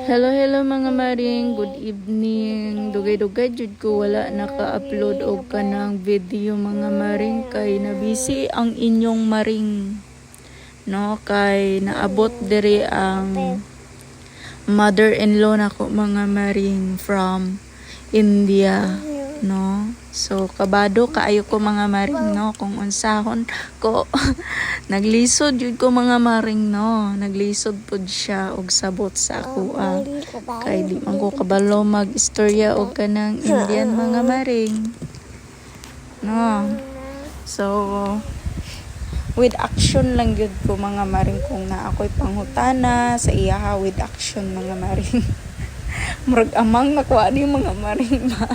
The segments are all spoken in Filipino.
Hello mga maring, good evening. Dugay-dugay jud ko wala naka-upload og kanang video mga maring kay nabisi ang inyong maring. No, kay naabot diri ang mother-in-law nako mga maring from India, no. So kabado kaayo ko mga maring, no, kung unsahon ko naglisod jud ko mga maring, no. Naglisod pud siya og sabot sa ako kay di man ko kabalo mag-istorya og kanang Indian mga maring, no. So with action lang gyud ko mga maring kung na ako'y panghutana sa iyaha with action mga maring. Murag amang nakuha ni mga maring ba.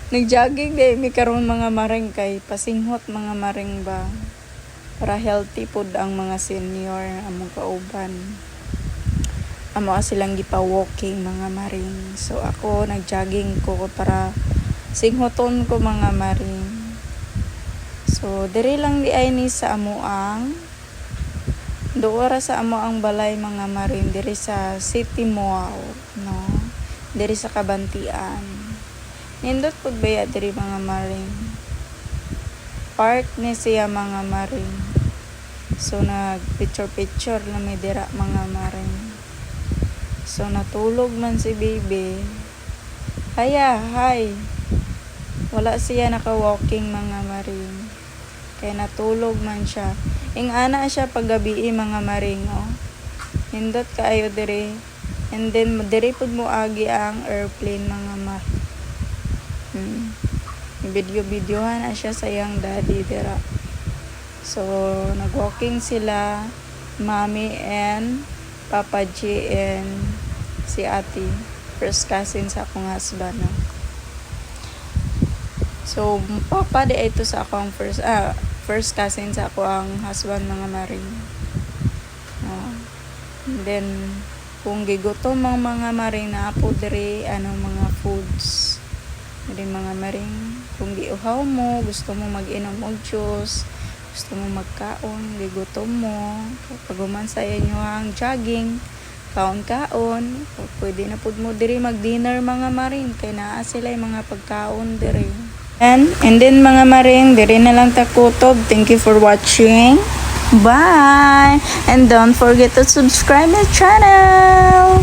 Nagjogging day mi karon mga maring kay pasinghot mga maring ba para healthy pod ang mga senior among kauban. Amo silang gipa-walking mga maring. So ako nagjogging ko para singhoton ko mga maring. So diri lang di ay ni sa amo ang duora sa amo ang balay mga maring diri sa City Mall, no. Diri sa Kabantian. Nindot pud baya diri mga maring. Park ni siya mga maring. So nag picture na may dira mga maring. So natulog man si baby. Hi. Wala siya naka-walking mga maring. Kaya natulog man siya. Ing ana siya paggabi mga maring, oh. Nindot kaayo diri. And then diri pud mo agi ang airplane mga maring. Video-videohan na siya sa iyang daddy dira. So nag-walking sila, mommy and Papa G and si ate, first cousin sa akong husband, no? So papa di ito sa akong first cousin sa ako ang husband mga maring, no? And then kung gigutom mga maring na apo diri mga foods diri mga maring. Kung giuhaw mo, gusto mo mag-inom og juice, gusto mo magkaon, gigutom mo, pag human sa inyo ang jogging, kaon-kaon, pwede na pud mo diri mag-dinner mga maring kay naa sila yung mga pagkaon diri. And then mga maring, diri na lang ta kutob. Thank you for watching. Bye! And don't forget to subscribe my channel!